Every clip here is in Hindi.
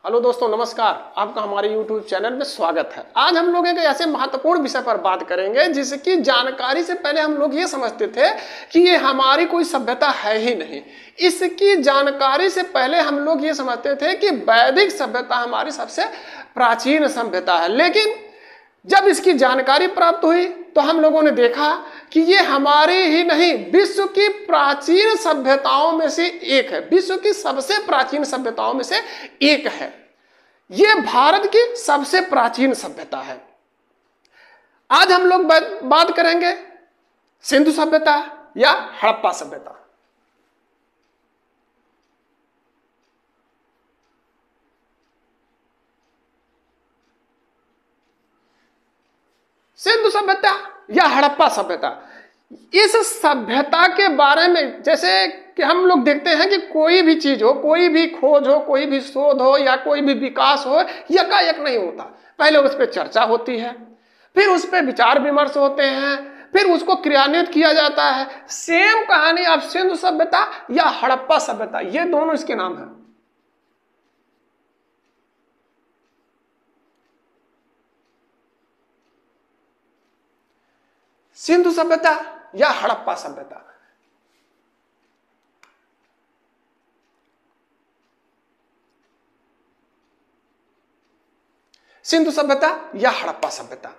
हेलो दोस्तों, नमस्कार। आपका हमारे YouTube चैनल में स्वागत है। आज हम लोग एक ऐसे महत्वपूर्ण विषय पर बात करेंगे जिसकी जानकारी से पहले हम लोग ये समझते थे कि ये हमारी कोई सभ्यता है ही नहीं। इसकी जानकारी से पहले हम लोग ये समझते थे कि वैदिक सभ्यता हमारी सबसे प्राचीन सभ्यता है। लेकिन जब इसकी जानकारी प्राप्त हुई तो हम लोगों ने देखा कि ये हमारी ही नहीं, विश्व की प्राचीन सभ्यताओं में से एक है। विश्व की सबसे प्राचीन सभ्यताओं में से एक है। ये भारत की सबसे प्राचीन सभ्यता है। आज हम लोग बात करेंगे सिंधु सभ्यता या हड़प्पा सभ्यता। सिंधु सभ्यता या हड़प्पा सभ्यता, इस सभ्यता के बारे में जैसे कि हम लोग देखते हैं कि कोई भी चीज हो, कोई भी खोज हो, कोई भी शोध हो या कोई भी विकास हो, यकायक नहीं होता। पहले उस पर चर्चा होती है, फिर उस पर विचार विमर्श होते हैं, फिर उसको क्रियान्वित किया जाता है। सेम कहानी अब सिंधु सभ्यता या हड़प्पा सभ्यता, ये दोनों इसके नाम है। सिंधु सभ्यता या हड़प्पा सभ्यता। सिंधु सभ्यता या हड़प्पा सभ्यता,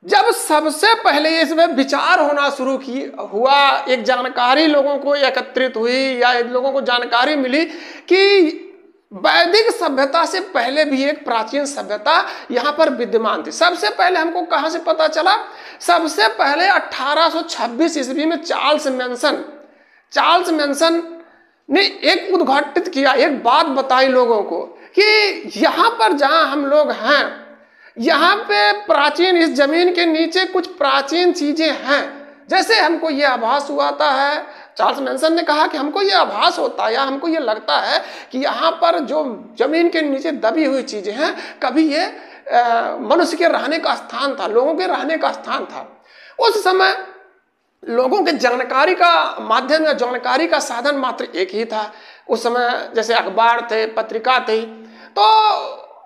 जब सबसे पहले इसमें विचार होना शुरू हुआ, एक जानकारी लोगों को एकत्रित हुई या लोगों को जानकारी मिली कि वैदिक सभ्यता से पहले भी एक प्राचीन सभ्यता यहां पर विद्यमान थी। सबसे पहले हमको कहां से पता चला? सबसे पहले 1826 ईस्वी में चार्ल्स मैनसन ने एक उद्घाटित किया, एक बात बताई लोगों को कि यहां पर जहां हम लोग हैं, यहां पे प्राचीन, इस जमीन के नीचे कुछ प्राचीन चीजें हैं। जैसे हमको ये आभास हुआ है, चार्ल्स मैनसन ने कहा कि हमको ये आभास होता है या हमको ये लगता है कि यहाँ पर जो जमीन के नीचे दबी हुई चीजें हैं, कभी ये मनुष्य के रहने का स्थान था, लोगों के रहने का स्थान था। उस समय लोगों के जानकारी का माध्यम या जानकारी का साधन मात्र एक ही था। उस समय जैसे अखबार थे, पत्रिका थी। तो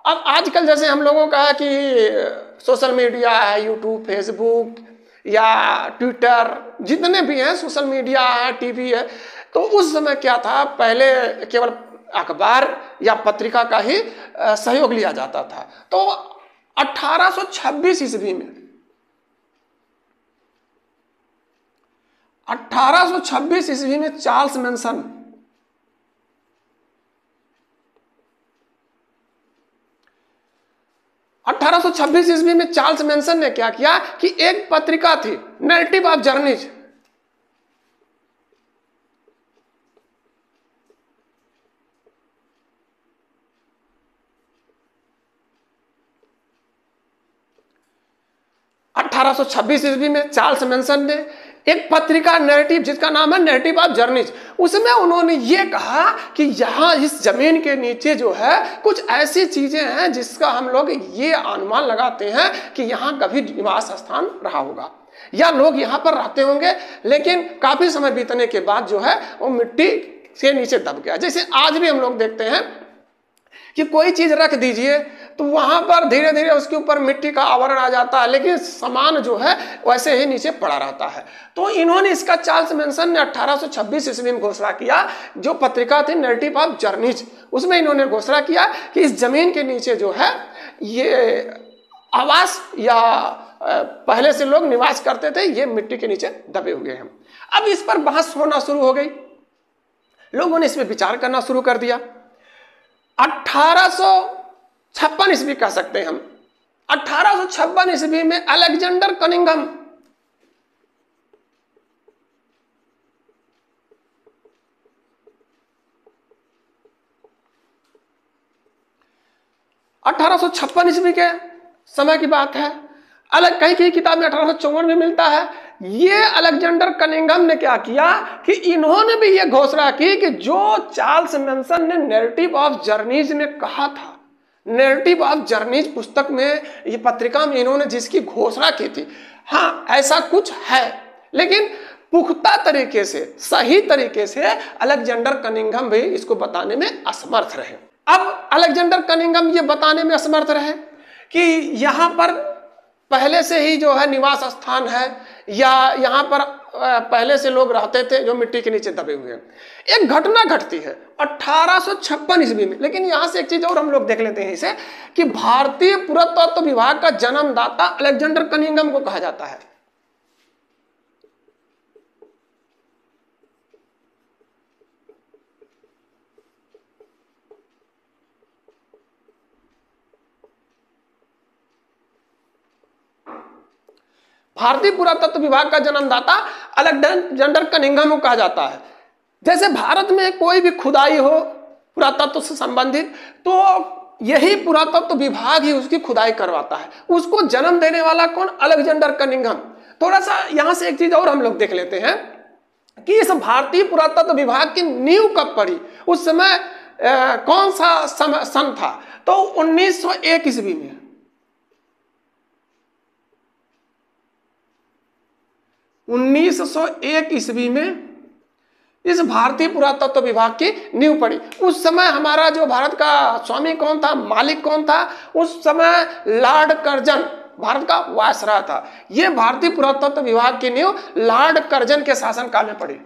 अब आजकल जैसे हम लोगों का है कि सोशल मीडिया है, यूट्यूब, फेसबुक या ट्विटर, जितने भी हैं सोशल मीडिया है, टीवी है। तो उस समय क्या था, पहले केवल अखबार या पत्रिका का ही सहयोग लिया जाता था। तो 1826 ईस्वी में 1826 ईस्वी में चार्ल्स मैनसन 1826 ईस्वी में चार्ल्स मैनसन ने क्या किया कि एक पत्रिका थी, नैरेटिव ऑफ जर्नीज। ईस्वी में चार्ल्स मैनसन ने एक पत्रिका नैरेटिव, जिसका नाम है नैरेटिव ऑफ जर्नीज, उसमें उन्होंने ये कहा कि यहाँ इस जमीन के नीचे जो है कुछ ऐसी चीजें हैं जिसका हम लोग ये अनुमान लगाते हैं कि यहाँ कभी निवास स्थान रहा होगा या लोग यहाँ पर रहते होंगे, लेकिन काफी समय बीतने के बाद जो है वो मिट्टी के नीचे दब गया। जैसे आज भी हम लोग देखते हैं कि कोई चीज रख दीजिए तो वहां पर धीरे धीरे उसके ऊपर मिट्टी का आवरण आ जाता है, लेकिन सामान जो है वैसे ही नीचे पड़ा रहता है। तो इन्होंने इसका, चार्ल्स मैनसन ने 1826 ईस्वी में घोषणा किया, जो पत्रिका थी नैरेटिव ऑफ जर्नीज, उसमें इन्होंने घोषणा किया कि इस जमीन के नीचे जो है ये आवास या पहले से लोग निवास करते थे, ये मिट्टी के नीचे दबे हुए हैं। अब इस पर बहस होना शुरू हो गई, लोगों ने इसमें विचार करना शुरू कर दिया। 1856 ईस्वी कह सकते हैं हम। 1856 ईस्वी में अलेक्जेंडर कनिंघम, ईस्वी के समय की बात है। अलग कई किताब में 1854 में मिलता है। ये अलेक्जेंडर कनिंघम ने क्या किया कि इन्होंने भी ये घोषणा की कि जो चार्ल्स मैनसन ने नैरेटिव ऑफ जर्नीज में कहा था, नैरेटिव ऑफ जर्नीज पुस्तक में, ये पत्रिका में इन्होंने जिसकी घोषणा की थी, हाँ ऐसा कुछ है, लेकिन पुख्ता तरीके से, सही तरीके से अलेक्जेंडर कनिंघम भी इसको बताने में असमर्थ रहे। अब अलेक्जेंडर कनिंघम ये बताने में असमर्थ रहे कि यहाँ पर पहले से ही जो है निवास स्थान है या यहाँ पर पहले से लोग रहते थे जो मिट्टी के नीचे दबे हुए हैं। एक घटना घटती है 1856 ईस्वी में। लेकिन यहाँ से एक चीज और हम लोग देख लेते हैं इसे कि भारतीय पुरातत्व विभाग का जन्मदाता अलेक्जेंडर कनिंघम को कहा जाता है। भारतीय पुरातत्व विभाग का जन्मदाता अलेक्जेंडर कनिंघम को कहा जाता है। जैसे भारत में कोई भी खुदाई हो पुरातत्व से संबंधित तो यही पुरातत्व विभाग ही उसकी खुदाई करवाता है। उसको जन्म देने वाला कौन? Alexander Cunningham. थोड़ा सा यहां से एक चीज और हम लोग देख लेते हैं कि इस भारतीय पुरातत्व विभाग की नींव कब पड़ी, उस समय कौन सा सन था? तो 1901 ईस्वी में। 1901 ईस्वी में इस भारतीय पुरातत्व विभाग की नींव पड़ी। उस समय हमारा जो भारत का स्वामी कौन था, मालिक कौन था? उस समय लॉर्ड कर्जन भारत का वायसराय था। यह भारतीय पुरातत्व विभाग की नींव लॉर्ड कर्जन के शासनकाल में पड़ी।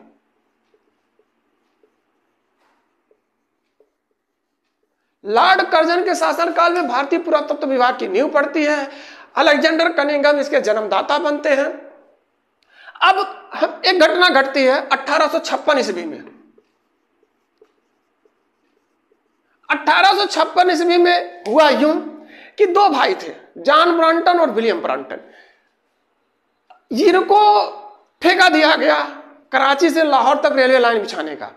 लॉर्ड कर्जन के शासनकाल में भारतीय पुरातत्व विभाग की नींव पड़ती है। अलेक्जेंडर कनिंघम इसके जन्मदाता बनते हैं। अब एक घटना घटती है 1856 ईस्वी में। 1856 ईस्वी में हुआ यूं कि दो भाई थे, जॉन ब्रांटन और विलियम ब्रांटन। जिनको ठेका दिया गया कराची से लाहौर तक रेलवे लाइन बिछाने का।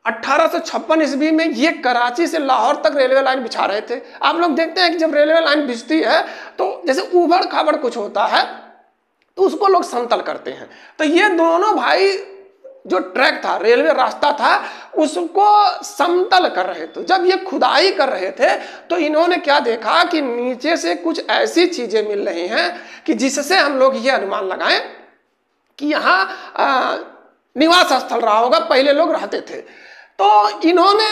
1856 ईस्वी में ये कराची से लाहौर तक रेलवे लाइन बिछा रहे थे। आप लोग देखते हैं कि जब रेलवे लाइन बिछती है तो जैसे उबड़ खाबड़ कुछ होता है तो उसको लोग समतल करते हैं। तो ये दोनों भाई जो ट्रैक था, रेलवे रास्ता था, उसको समतल कर रहे थे। जब ये खुदाई कर रहे थे तो इन्होंने क्या देखा कि नीचे से कुछ ऐसी चीजें मिल रही हैं कि जिससे हम लोग ये अनुमान लगाएं कि यहाँ निवास स्थल रहा होगा, पहले लोग रहते थे। तो इन्होंने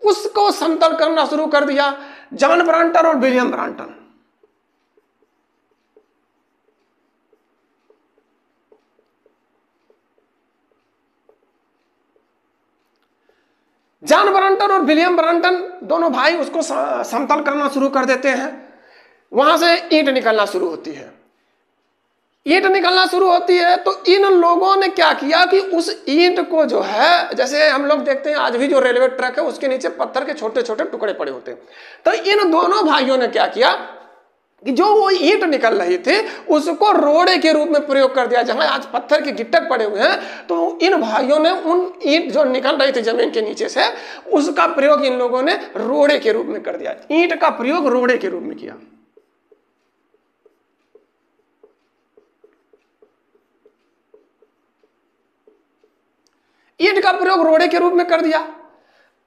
उसको समतल करना शुरू कर दिया, जॉन ब्रांटन और विलियम ब्रांटन। जॉन ब्रांटन और विलियम ब्रांटन दोनों भाई उसको समतल करना शुरू कर देते हैं। वहां से ईंट निकलना शुरू होती है। ईंट निकलना शुरू होती है तो इन लोगों ने क्या किया कि उस ईंट को जो है, जैसे हम लोग देखते हैं आज भी जो रेलवे ट्रैक है उसके नीचे पत्थर के छोटे छोटे टुकड़े पड़े होते हैं। तो इन दोनों भाइयों ने क्या किया कि जो वो ईंट निकल रही थी उसको रोड़े के रूप में प्रयोग कर दिया। जहां आज पत्थर के गिट्टक पड़े हुए हैं तो इन भाइयों ने उन ईंट जो निकल रही थी जमीन के नीचे से उसका प्रयोग इन लोगों ने रोड़े के रूप में कर दिया। ईंट का प्रयोग रोड़े के रूप में किया। ईंट का प्रयोग रोड़े के रूप में कर दिया।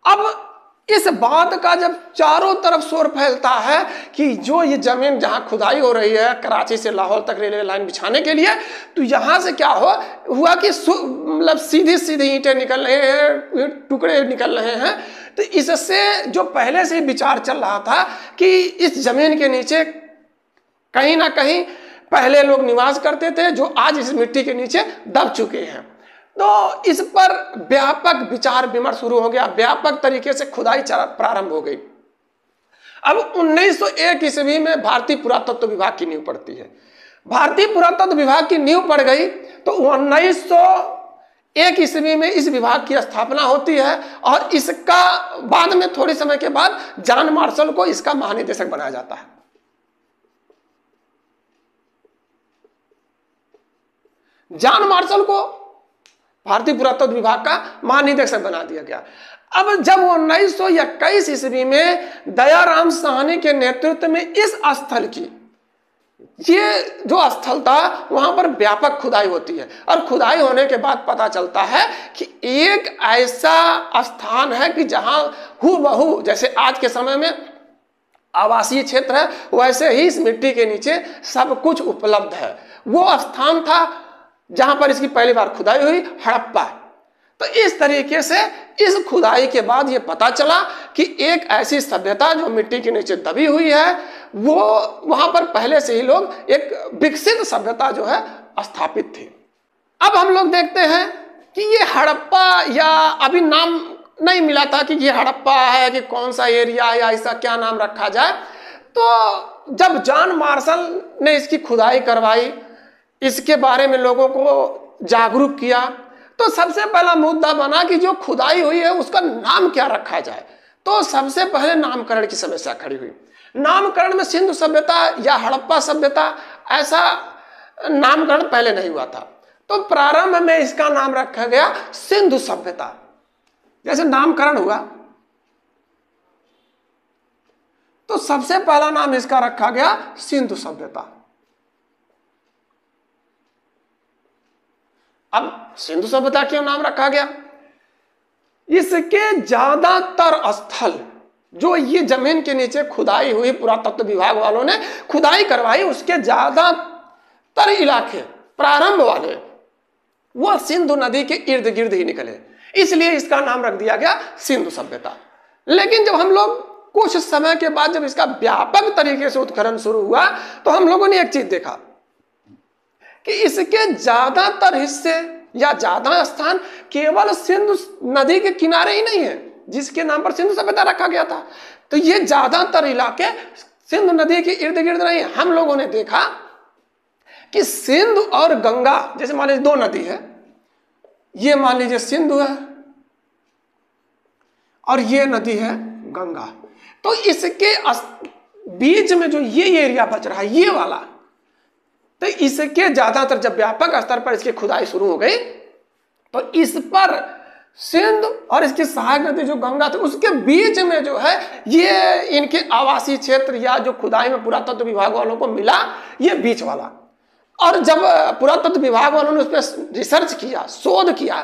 अब इस बात का जब चारों तरफ शोर फैलता है कि जो ये जमीन जहां खुदाई हो रही है कराची से लाहौर तक रेलवे लाइन बिछाने के लिए, तो यहां से क्या हुआ कि मतलब सीधी सीधी ईंटें निकल रहे हैं, टुकड़े निकल रहे हैं। तो इससे जो पहले से विचार चल रहा था कि इस जमीन के नीचे कहीं ना कहीं पहले लोग निवास करते थे जो आज इस मिट्टी के नीचे दब चुके हैं। तो इस पर व्यापक विचार विमर्श शुरू हो गया, व्यापक तरीके से खुदाई प्रारंभ हो गई। अब 1901 ईस्वी में भारतीय पुरातत्व विभाग की नींव पड़ती है। भारतीय पुरातत्व विभाग की नींव पड़ गई तो 1901 ईस्वी में इस विभाग की स्थापना होती है और इसका बाद में थोड़े समय के बाद जॉन मार्शल को इसका महानिदेशक बनाया जाता है। जॉन मार्शल को भारतीय पुरातत्व विभाग का महानिदेशक बना दिया गया। अब जब 1921 ईस्वी में दयाराम साहनी के नेतृत्व में इस स्थल की, ये जो स्थल था वहां पर व्यापक खुदाई होती है और खुदाई होने के बाद पता चलता है कि एक ऐसा स्थान है कि जहां हूबहू जैसे आज के समय में आवासीय क्षेत्र है वैसे ही इस मिट्टी के नीचे सब कुछ उपलब्ध है। वो स्थान था जहां पर इसकी पहली बार खुदाई हुई, हड़प्पा। तो इस तरीके से इस खुदाई के बाद ये पता चला कि एक ऐसी सभ्यता जो मिट्टी के नीचे दबी हुई है, वो वहां पर पहले से ही लोग एक विकसित सभ्यता जो है स्थापित थी। अब हम लोग देखते हैं कि ये हड़प्पा, या अभी नाम नहीं मिला था कि ये हड़प्पा है कि कौन सा एरिया है या ऐसा क्या नाम रखा जाए। तो जब जॉन मार्शल ने इसकी खुदाई करवाई, इसके बारे में लोगों को जागरूक किया, तो सबसे पहला मुद्दा बना कि जो खुदाई हुई है उसका नाम क्या रखा जाए। तो सबसे पहले नामकरण की समस्या खड़ी हुई। नामकरण में सिंधु सभ्यता या हड़प्पा सभ्यता ऐसा नामकरण पहले नहीं हुआ था। तो प्रारंभ में इसका नाम रखा गया सिंधु सभ्यता। जैसे नामकरण हुआ तो सबसे पहला नाम इसका रखा गया सिंधु सभ्यता। अब सिंधु सभ्यता क्यों नाम रखा गया? इसके ज्यादातर स्थल जो ये जमीन के नीचे खुदाई हुई, पुरातत्व विभाग वालों ने खुदाई करवाई, उसके ज्यादातर इलाके प्रारंभ वाले वो सिंधु नदी के इर्द गिर्द ही निकले, इसलिए इसका नाम रख दिया गया सिंधु सभ्यता। लेकिन जब हम लोग कुछ समय के बाद जब इसका व्यापक तरीके से उत्खनन शुरू हुआ, तो हम लोगों ने एक चीज देखा कि इसके ज्यादातर हिस्से या ज्यादा स्थान केवल सिंधु नदी के किनारे ही नहीं है, जिसके नाम पर सिंधु सभ्यता रखा गया था। तो ये ज्यादातर इलाके सिंधु नदी के इर्द गिर्द नहीं। हम लोगों ने देखा कि सिंधु और गंगा, जैसे मान लीजिए दो नदी है, ये मान लीजिए सिंधु है और ये नदी है गंगा, तो इसके बीच में जो ये एरिया बच रहा है, ये वाला, तो इसके ज्यादातर जब व्यापक स्तर पर इसकी खुदाई शुरू हो गई, तो इस पर सिंधु और इसकी सहायक नदी जो गंगा थी, उसके बीच में जो है ये इनके आवासीय क्षेत्र या जो खुदाई में पुरातत्व विभाग वालों को मिला, ये बीच वाला। और जब पुरातत्व विभाग वालों ने उस पर रिसर्च किया, शोध किया,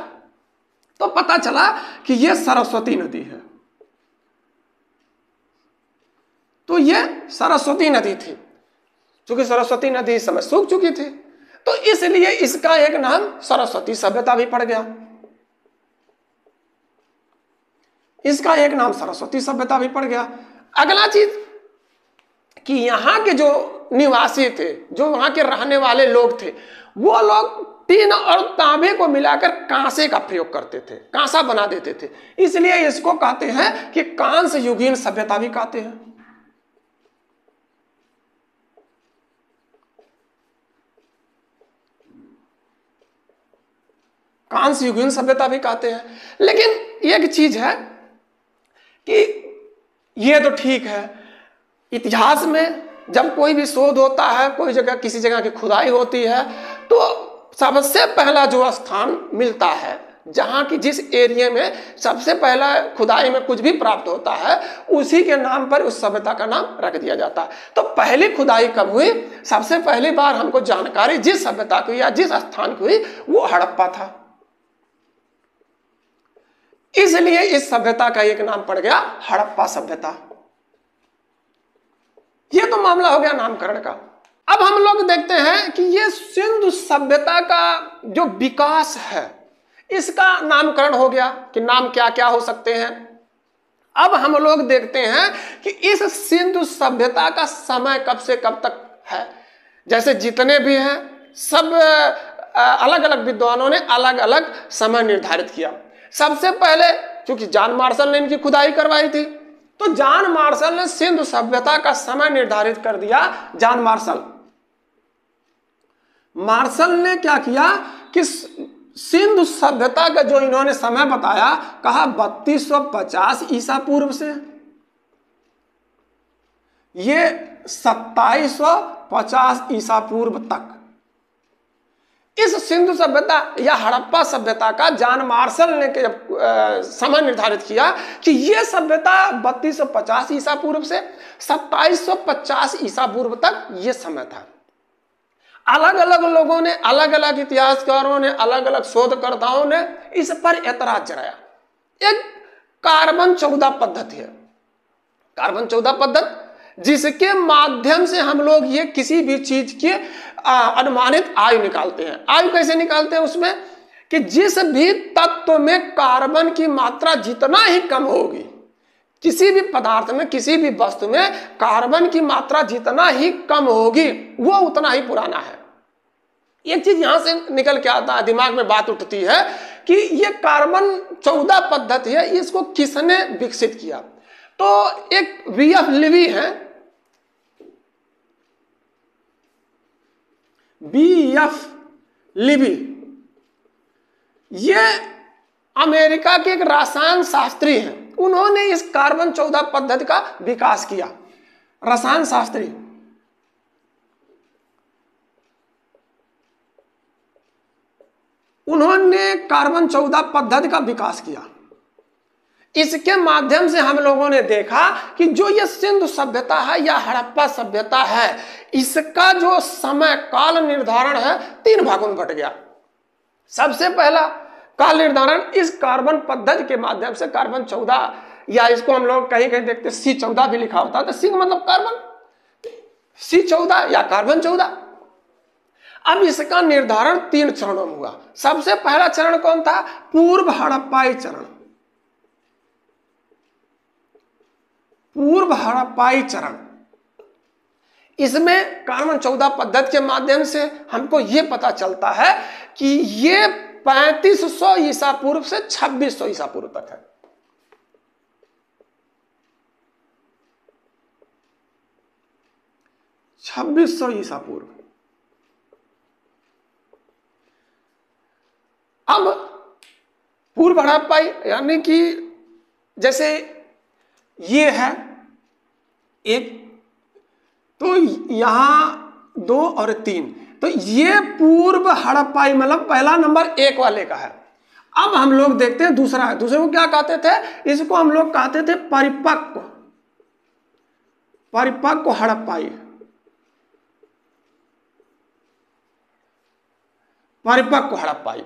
तो पता चला कि ये सरस्वती नदी है। तो ये सरस्वती नदी थी। चूंकि सरस्वती नदी इस समय सूख चुकी थी, तो इसलिए इसका एक नाम सरस्वती सभ्यता भी पड़ गया। इसका एक नाम सरस्वती सभ्यता भी पड़ गया। अगला चीज कि यहाँ के जो निवासी थे, जो वहां के रहने वाले लोग थे, वो लोग टीन और तांबे को मिलाकर कांसे का प्रयोग करते थे, कांसा बना देते थे। इसलिए इसको कहते हैं कि कांस्य युगीन सभ्यता भी कहते हैं। कांस्य युगीन सभ्यता भी कहते हैं। लेकिन एक चीज है कि ये तो ठीक है, इतिहास में जब कोई भी शोध होता है, कोई जगह किसी जगह की खुदाई होती है, तो सबसे पहला जो स्थान मिलता है, जहां की जिस एरिया में सबसे पहला खुदाई में कुछ भी प्राप्त होता है, उसी के नाम पर उस सभ्यता का नाम रख दिया जाता है। तो पहली खुदाई कब हुई? सबसे पहली बार हमको जानकारी जिस सभ्यता की या जिस स्थान की हुई, वो हड़प्पा था। इसलिए इस सभ्यता का एक नाम पड़ गया हड़प्पा सभ्यता। ये तो मामला हो गया नामकरण का। अब हम लोग देखते हैं कि ये सिंधु सभ्यता का जो विकास है, इसका नामकरण हो गया कि नाम क्या क्या हो सकते हैं। अब हम लोग देखते हैं कि इस सिंधु सभ्यता का समय कब से कब तक है। जैसे जितने भी हैं, सब अलग अलग विद्वानों ने अलग अलग समय निर्धारित किया। सबसे पहले क्योंकि जॉन मार्शल ने इनकी खुदाई करवाई थी, तो जॉन मार्शल ने सिंधु सभ्यता का समय निर्धारित कर दिया। जॉन मार्शल ने क्या किया कि सिंधु सभ्यता का जो इन्होंने समय बताया, कहा 3250 ईसा पूर्व से ये 2750 ईसा पूर्व तक। इस सिंधु सभ्यता या हड़प्पा सभ्यता का जॉन मार्शल ने समय निर्धारित किया कि यह सभ्यता 3250 ईसा पूर्व से 2750 ईसा पूर्व तक यह समय था। अलग अलग लोगों ने, अलग अलग इतिहासकारों ने, अलग अलग शोधकर्ताओं ने इस पर ऐतराज जताया। एक कार्बन 14 पद्धति है, कार्बन 14 पद्धति, जिसके माध्यम से हम लोग ये किसी भी चीज की अनुमानित आयु निकालते हैं। आयु कैसे निकालते हैं? उसमें कि जिस भी तत्व में कार्बन की मात्रा जितना ही कम होगी, किसी भी पदार्थ में, किसी भी वस्तु में कार्बन की मात्रा जितना ही कम होगी वो उतना ही पुराना है। एक चीज यहां से निकल के आता है, दिमाग में बात उठती है कि ये कार्बन 14 पद्धति है, इसको किसने विकसित किया? तो एक वीएफ लिवी है, वीएफ लिवी, ये अमेरिका के एक रसायन शास्त्री हैं। उन्होंने इस कार्बन 14 पद्धति का विकास किया। रसायन शास्त्री, उन्होंने कार्बन 14 पद्धति का विकास किया। इसके माध्यम से हम लोगों ने देखा कि जो ये सिंधु सभ्यता है या हड़प्पा सभ्यता है, इसका जो समय काल निर्धारण है 3 भागों में बट गया। सबसे पहला काल निर्धारण इस कार्बन पद्धति के माध्यम से कार्बन 14, या इसको हम लोग कहीं कहीं देखते C14 भी लिखा होता है, तो C का मतलब कार्बन, C14 या कार्बन 14। अब इसका निर्धारण 3 चरणों में हुआ। सबसे पहला चरण कौन था? पूर्व हड़प्पाई चरण। पूर्व हड़प्पाई चरण, इसमें कार्बन 14 पद्धति के माध्यम से हमको यह पता चलता है कि ये 3500 ईसा पूर्व से 2600 ईसा पूर्व तक है। ईसा पूर्व। अब पूर्व हड़प्पाई यानी कि जैसे ये है एक, तो यहां 2 और 3, तो ये पूर्व हड़प्पाई मतलब पहला नंबर 1 वाले का है। अब हम लोग देखते हैं दूसरा है। दूसरे को क्या कहते थे? इसको हम लोग कहते थे परिपक्व, परिपक्व हड़प्पाई, परिपक्व हड़प्पाई।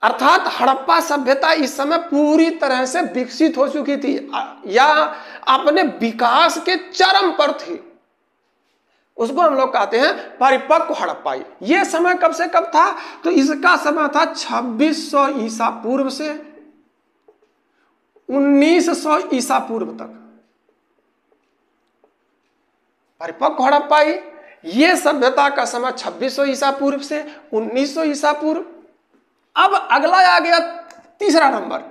अर्थात हड़प्पा सभ्यता इस समय पूरी तरह से विकसित हो चुकी थी या अपने विकास के चरम पर थी। उसको हम लोग कहते हैं परिपक्व हड़प्पाई। यह समय कब से कब था? तो इसका समय था 2600 ईसा पूर्व से 1900 ईसा पूर्व तक। परिपक्व हड़प्पाई ये सभ्यता का समय 2600 ईसा पूर्व से 1900 ईसा पूर्व। अब अगला आ गया तीसरा नंबर।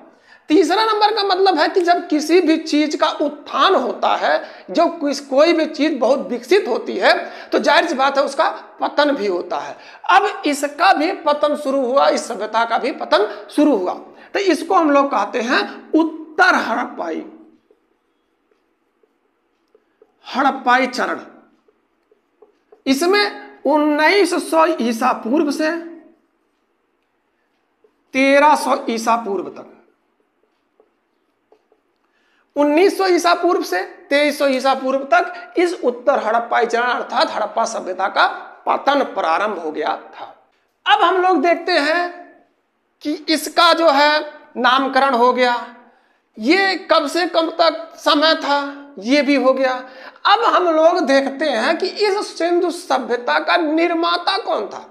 तीसरा नंबर का मतलब है कि जब किसी भी चीज का उत्थान होता है, जब कोई भी चीज बहुत विकसित होती है, तो जाहिर सी बात है उसका पतन भी होता है। अब इसका भी पतन शुरू हुआ, इस सभ्यता का भी पतन शुरू हुआ। तो इसको हम लोग कहते हैं उत्तर हड़प्पाई, हड़प्पाई चरण। इसमें 1900 ईसा पूर्व से 1300 ईसा पूर्व तक, 1900 ईसा पूर्व से 2300 ईसा पूर्व तक इस उत्तर हड़प्पाई चरण अर्थात हड़प्पा सभ्यता का पतन प्रारंभ हो गया था। अब हम लोग देखते हैं कि इसका जो है नामकरण हो गया। ये कब से कब तक समय था, ये भी हो गया। अब हम लोग देखते हैं कि इस सिंधु सभ्यता का निर्माता कौन था,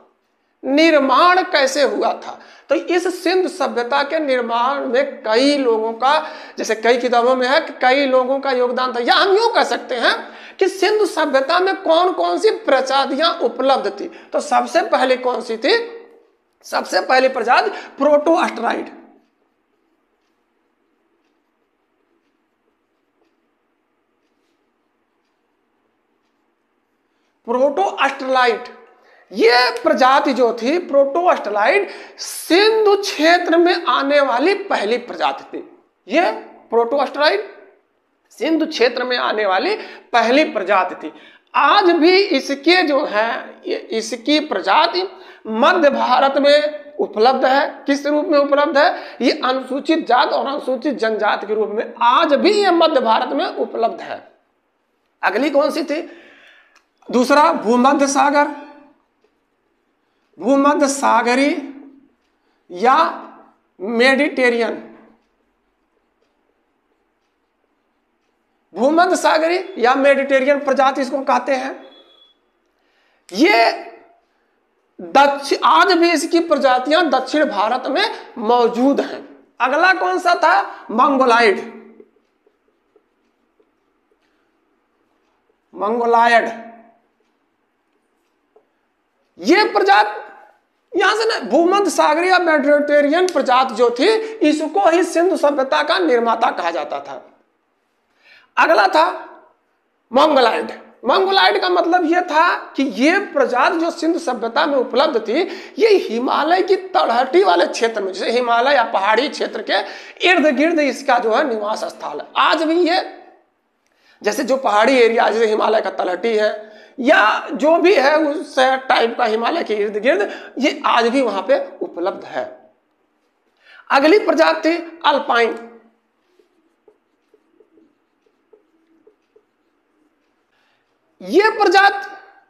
निर्माण कैसे हुआ था। तो इस सिंधु सभ्यता के निर्माण में कई लोगों का, जैसे कई किताबों में है कि कई लोगों का योगदान था, या हम यूं कह सकते हैं कि सिंधु सभ्यता में कौन कौन सी प्रजातियां उपलब्ध थी। तो सबसे पहले कौन सी थी? सबसे पहली प्रजाति प्रोटोअस्ट्राइड। प्रोटोअस्ट्राइड ये प्रजाति जो थी प्रोटोअस्ट्राइड, सिंधु क्षेत्र में आने वाली पहली प्रजाति थी। ये प्रोटोअस्ट्राइड सिंधु क्षेत्र में आने वाली पहली प्रजाति थी। आज भी इसके जो है, इसकी प्रजाति मध्य भारत में उपलब्ध है। किस रूप में उपलब्ध है? ये अनुसूचित जात और अनुसूचित जनजाति के रूप में आज भी ये मध्य भारत में उपलब्ध है। अगली कौन सी थी? दूसरा भूमध्य सागर, भूमध्य सागरी या मेडिटेरियन। भूमध्य सागरी या मेडिटेरियन प्रजाति इसको कहते हैं। ये आज भी इसकी प्रजातियां दक्षिण भारत में मौजूद हैं। अगला कौन सा था? मंगोलाइड। मंगोलायड, ये प्रजाति यहां से ना भूमध्य सागरीय मेडिटेरियन प्रजाति जो थी, इसको ही सिंधु सभ्यता का निर्माता कहा जाता था। अगला था मंगोलायड। मंगोलायड का मतलब यह था कि ये प्रजाति जो सिंधु सभ्यता में उपलब्ध थी, ये हिमालय की तलहटी वाले क्षेत्र में, जैसे हिमालय या पहाड़ी क्षेत्र के इर्द गिर्द इसका जो है निवास स्थल है। आज भी ये जैसे जो पहाड़ी एरिया जैसे हिमालय का तलहटी है या जो भी है उस टाइप का हिमालय के इर्द गिर्द, ये आज भी वहां पे उपलब्ध है। अगली प्रजाति थी अल्पाइन। ये प्रजाति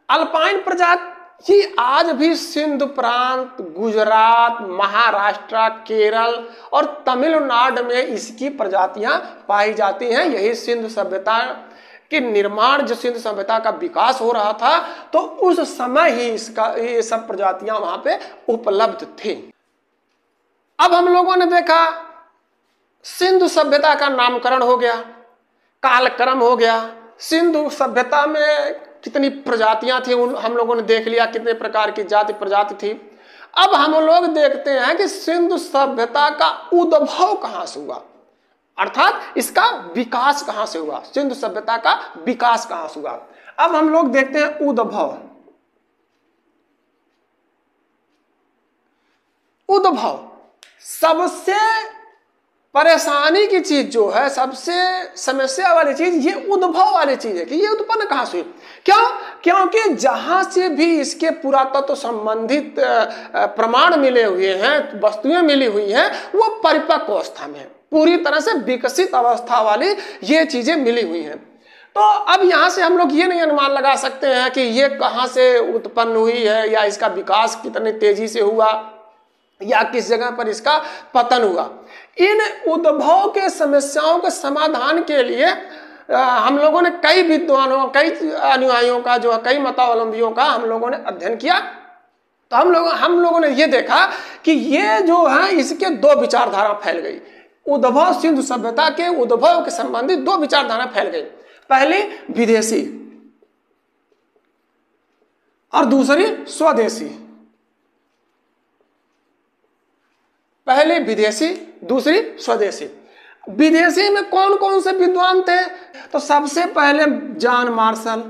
अल्पाइन प्रजाति ये आज भी सिंध प्रांत, गुजरात, महाराष्ट्र, केरल और तमिलनाडु में इसकी प्रजातियां पाई जाती हैं। यही सिंधु सभ्यता के निर्माण, जो सिंधु सभ्यता का विकास हो रहा था, तो उस समय ही ये सब प्रजातियां वहां पे उपलब्ध थी। अब हम लोगों ने देखा सिंधु सभ्यता का नामकरण हो गया, कालक्रम हो गया, सिंधु सभ्यता में कितनी प्रजातियां थी उन हम लोगों ने देख लिया, कितने प्रकार की जाति प्रजाति थी। अब हम लोग देखते हैं कि सिंधु सभ्यता का उद्भव कहां से हुआ, अर्थात इसका विकास कहां से हुआ, सिंधु सभ्यता का विकास कहां से हुआ। अब हम लोग देखते हैं उद्भव। उद्भव सबसे परेशानी की चीज जो है, सबसे समस्या वाली चीज, ये उद्भव वाली चीज है कि ये उत्पन्न कहां से हुई। क्यों? क्योंकि जहां से भी इसके पुरातत्व संबंधित प्रमाण मिले हुए हैं, वस्तुएं मिली हुई हैं, वो परिपक्व अवस्था में है, पूरी तरह से विकसित अवस्था वाली ये चीजें मिली हुई हैं। तो अब यहां से हम लोग ये नहीं अनुमान लगा सकते हैं कि ये कहां से उत्पन्न हुई है या इसका विकास कितनी तेजी से हुआ या किस जगह पर इसका पतन हुआ। इन उद्भव के समस्याओं के समाधान के लिए हम लोगों ने कई विद्वानों, कई अनुयायियों का, जो कई मतावलंबियों का हम लोगों ने अध्ययन किया। तो हम लोगों ने ये देखा कि ये जो है इसके दो विचारधारा फैल गई। उद्भव, सिंधु सभ्यता के उद्भव के संबंधित दो विचारधारा फैल गई। पहली विदेशी और दूसरी स्वदेशी। पहले विदेशी, दूसरी स्वदेशी। विदेशी में कौन कौन से विद्वान थे? तो सबसे पहले John Marshall,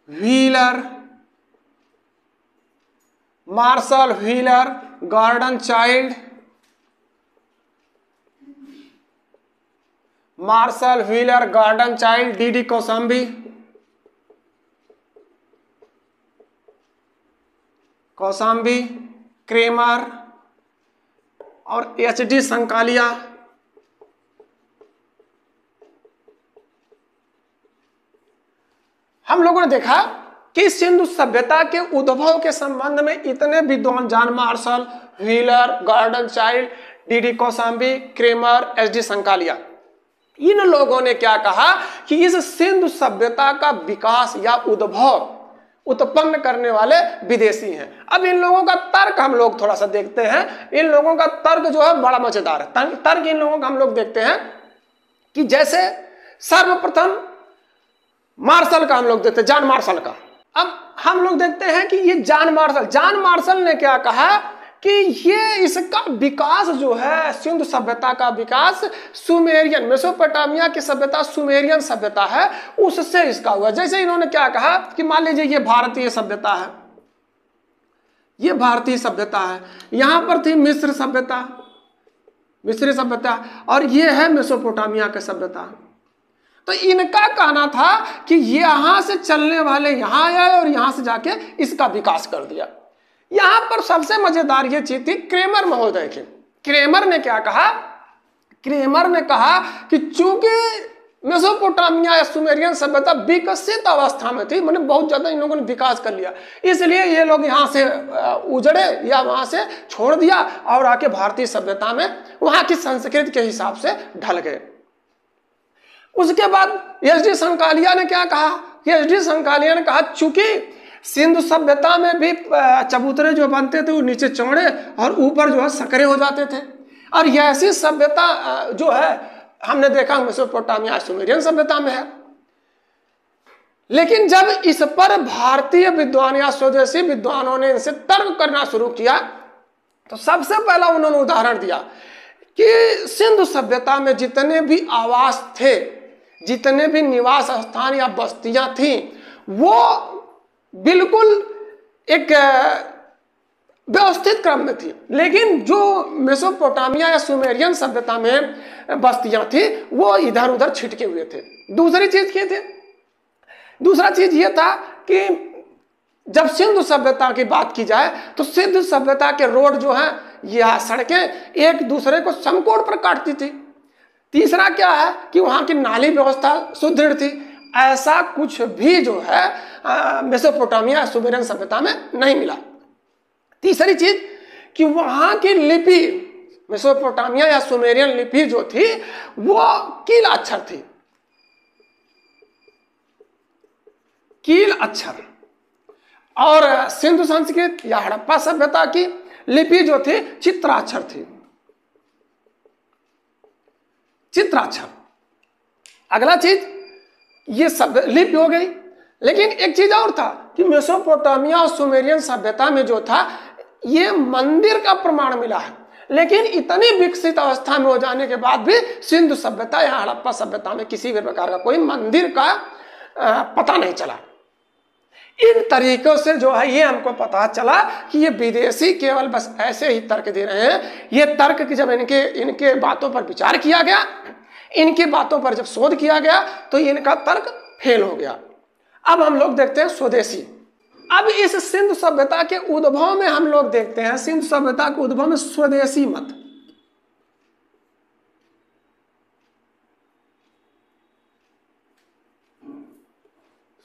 Wheeler, Marshall Wheeler, Gordon Childe, Marshall Wheeler, Gordon Childe, DD Kosambi, Kramer और एचडी संकालिया। हम लोगों ने देखा कि सिंधु सभ्यता के उद्भव के संबंध में इतने विद्वान, John Marshall, Wheeler, Gordon Childe, DD Kosambi, Kramer, HD Sankalia, इन लोगों ने क्या कहा कि इस सिंधु सभ्यता का विकास या उद्भव उत्पन्न करने वाले विदेशी हैं। अब इन लोगों का तर्क हम लोग थोड़ा सा देखते हैं। इन लोगों का तर्क जो है बड़ा मजेदार है। तर्क इन लोगों का हम लोग देखते हैं कि जैसे सर्वप्रथम मार्शल का हम लोग देखते हैं, जॉन मार्शल का। अब हम लोग देखते हैं कि ये जॉन मार्शल ने क्या कहा कि ये इसका विकास जो है, सिंधु सभ्यता का विकास सुमेरियन, मेसोपोटामिया की सभ्यता सुमेरियन सभ्यता है, उससे इसका हुआ। जैसे इन्होंने क्या कहा कि मान लीजिए ये भारतीय सभ्यता है, ये भारतीय सभ्यता है, यहां पर थी मिस्री सभ्यता, और ये है मेसोपोटामिया की सभ्यता। तो इनका कहना था कि यहां से चलने वाले यहां आए और यहां से जाके इसका विकास कर दिया। यहां पर सबसे मजेदार ये चीज थी क्रेमर महोदय की। क्रेमर ने क्या कहा? क्रेमर ने कहा कि चूंकि मेसोपोटामिया या सुमेरियन सभ्यता विकसित अवस्था में थी, मैंने बहुत ज्यादा इन लोगों ने विकास कर लिया, इसलिए ये लोग यहां से उजड़े या वहां से छोड़ दिया और आके भारतीय सभ्यता में वहां की संस्कृति के हिसाब से ढल गए। उसके बाद एचडी संकालिया ने क्या कहा? एचडी संकालिया ने कहा चूंकि सिंधु सभ्यता में भी चबूतरे जो बनते थे वो नीचे चौड़े और ऊपर जो है सकरे हो जाते थे, और ये ऐसी सभ्यता जो है हमने देखा मेसोपोटामिया सुमेरियन सभ्यता में है। लेकिन जब इस पर भारतीय विद्वान या स्वदेशी विद्वानों ने इनसे तर्क करना शुरू किया तो सबसे पहला उन्होंने उदाहरण दिया कि सिंधु सभ्यता में जितने भी आवास थे, जितने भी निवास स्थान या बस्तियां थीं, वो बिल्कुल एक व्यवस्थित क्रम में थी। लेकिन जो मेसोपोटामिया या सुमेरियन सभ्यता में बस्तियां थी वो इधर उधर छिटके हुए थे। दूसरी चीज क्या थी? दूसरा चीज ये था कि जब सिंधु सभ्यता की बात की जाए तो सिंधु सभ्यता के रोड जो है या सड़कें एक दूसरे को समकोण पर काटती थी। तीसरा क्या है कि वहां की नाली व्यवस्था सुदृढ़ थी। ऐसा कुछ भी जो है मेसोपोटामिया सुमेरियन सभ्यता में नहीं मिला। तीसरी चीज कि वहां की लिपि, मेसोपोटामिया या सुमेरियन लिपि जो थी वो कील अक्षर थी, कील अक्षर। और सिंधु संस्कृत या हड़प्पा सभ्यता की लिपि जो थी चित्राक्षर थी, चित्राक्षर। अगला चीज ये सब लिपि हो गई। लेकिन एक चीज और था कि मेसोपोटामिया और सुमेरियन सभ्यता में जो था ये मंदिर का प्रमाण मिला है। लेकिन इतनी विकसित अवस्था में हो जाने के बाद भी सिंधु सभ्यता या हड़प्पा सभ्यता में किसी भी प्रकार का कोई मंदिर का पता नहीं चला। इन तरीकों से जो है ये हमको पता चला कि ये विदेशी केवल बस ऐसे ही तर्क दे रहे हैं। ये तर्क की जब इनके बातों पर विचार किया गया, इनकी बातों पर जब शोध किया गया तो इनका तर्क फेल हो गया। अब हम लोग देखते हैं स्वदेशी। अब इस सिंधु सभ्यता के उद्भव में हम लोग देखते हैं, सिंधु सभ्यता के उद्भव में स्वदेशी मत,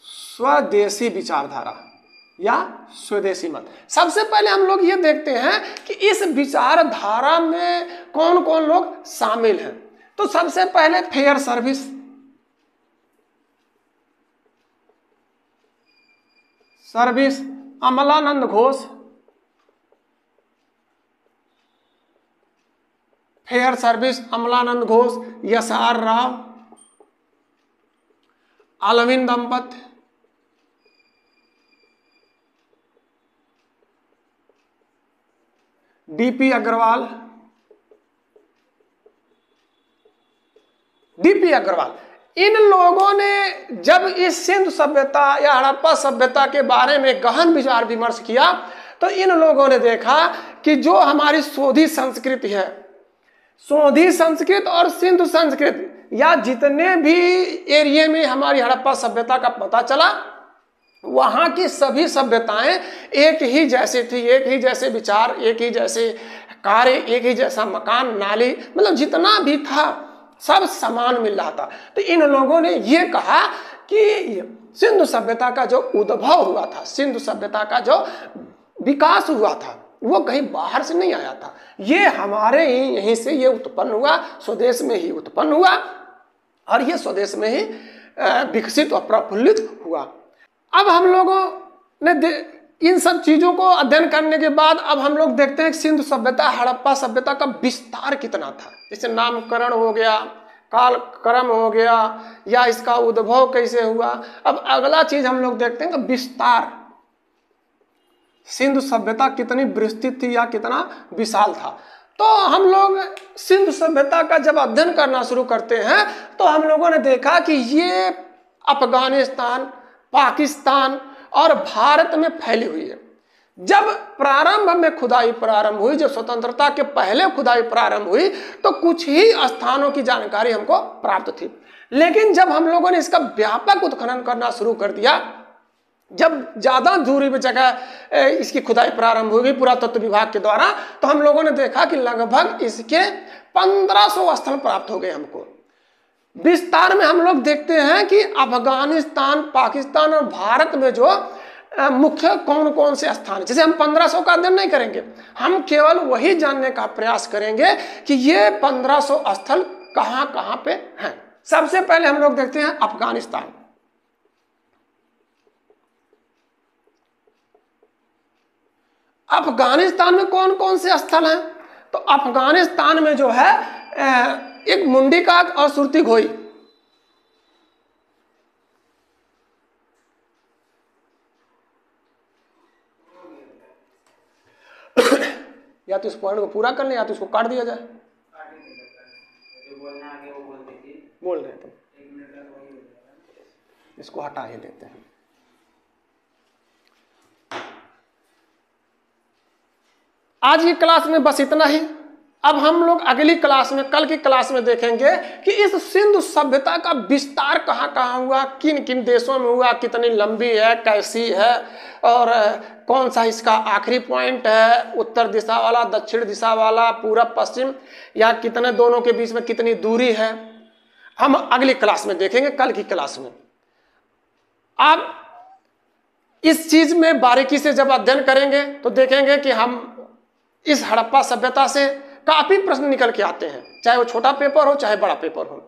स्वदेशी विचारधारा या स्वदेशी मत। सबसे पहले हम लोग ये देखते हैं कि इस विचारधारा में कौन कौन लोग शामिल हैं। तो सबसे पहले Fairservis, Amalananda Ghosh, Fairservis Amalananda Ghosh, S R. Rao, Arvind दंपत, डीपी अग्रवाल, इन लोगों ने जब इस सिंधु सभ्यता या हड़प्पा सभ्यता के बारे में गहन विचार विमर्श किया तो इन लोगों ने देखा कि जो हमारी सोधी संस्कृति है, सोधी संस्कृत और सिंधु संस्कृत या जितने भी एरिया में हमारी हड़प्पा सभ्यता का पता चला वहां की सभी सभ्यताएं एक ही जैसी थी, एक ही जैसे विचार, एक ही जैसे कार्य, एक ही जैसा मकान, नाली, मतलब जितना भी था सब समान मिल रहा था। तो इन लोगों ने ये कहा कि सिंधु सभ्यता का जो उद्भव हुआ था, सिंधु सभ्यता का जो विकास हुआ था वो कहीं बाहर से नहीं आया था, ये हमारे ही यहीं से ये उत्पन्न हुआ, स्वदेश में ही उत्पन्न हुआ और ये स्वदेश में ही विकसित और प्रफुल्लित हुआ। अब हम लोगों ने इन सब चीजों को अध्ययन करने के बाद अब हम लोग देखते हैं कि सिंधु सभ्यता हड़प्पा सभ्यता का विस्तार कितना था। जैसे नामकरण हो गया, कालक्रम हो गया, या इसका उद्भव कैसे हुआ। अब अगला चीज हम लोग देखते हैं कि विस्तार, सिंधु सभ्यता कितनी विस्तृत थी या कितना विशाल था। तो हम लोग सिंधु सभ्यता का जब अध्ययन करना शुरू करते हैं तो हम लोगों ने देखा कि ये अफगानिस्तान, पाकिस्तान और भारत में फैली हुई है। जब प्रारंभ में खुदाई प्रारंभ हुई, जब स्वतंत्रता के पहले खुदाई प्रारंभ हुई तो कुछ ही स्थानों की जानकारी हमको प्राप्त थी। लेकिन जब हम लोगों ने इसका व्यापक उत्खनन करना शुरू कर दिया, जब ज्यादा दूरी में जगह इसकी खुदाई प्रारंभ हुई पुरातत्व विभाग के द्वारा, तो हम लोगों ने देखा कि लगभग इसके 1500 स्थल प्राप्त हो गए हमको। विस्तार में हम लोग देखते हैं कि अफगानिस्तान, पाकिस्तान और भारत में जो मुख्य कौन कौन से स्थान है। जैसे हम 1500 का अध्ययन नहीं करेंगे, हम केवल वही जानने का प्रयास करेंगे कि ये 1500 स्थल कहां कहां पे हैं। सबसे पहले हम लोग देखते हैं अफगानिस्तान। अफगानिस्तान में कौन कौन से स्थल हैं? तो अफगानिस्तान में जो है एक मुंडिकात और सुरती घोई। या तो इस पॉइंट को पूरा कर ले या तो इसको काट दिया जाए। बोल रहे तुम, इसको हटा ही देते हैं। आज की क्लास में बस इतना ही। अब हम लोग अगली क्लास में, कल की क्लास में देखेंगे कि इस सिंधु सभ्यता का विस्तार कहाँ कहाँ हुआ, किन किन देशों में हुआ, कितनी लंबी है, कैसी है, और कौन सा इसका आखिरी पॉइंट है, उत्तर दिशा वाला, दक्षिण दिशा वाला, पूरब पश्चिम, या कितने दोनों के बीच में कितनी दूरी है, हम अगली क्लास में देखेंगे, कल की क्लास में। आप इस चीज में बारीकी से जब अध्ययन करेंगे तो देखेंगे कि हम इस हड़प्पा सभ्यता से काफी प्रश्न निकल के आते हैं, चाहे वो छोटा पेपर हो चाहे बड़ा पेपर हो।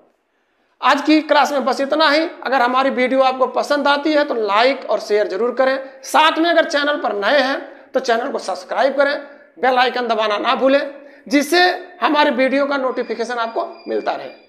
आज की क्लास में बस इतना ही। अगर हमारी वीडियो आपको पसंद आती है तो लाइक और शेयर जरूर करें। साथ में अगर चैनल पर नए हैं तो चैनल को सब्सक्राइब करें, बेल आइकन दबाना ना भूलें, जिससे हमारे वीडियो का नोटिफिकेशन आपको मिलता रहे।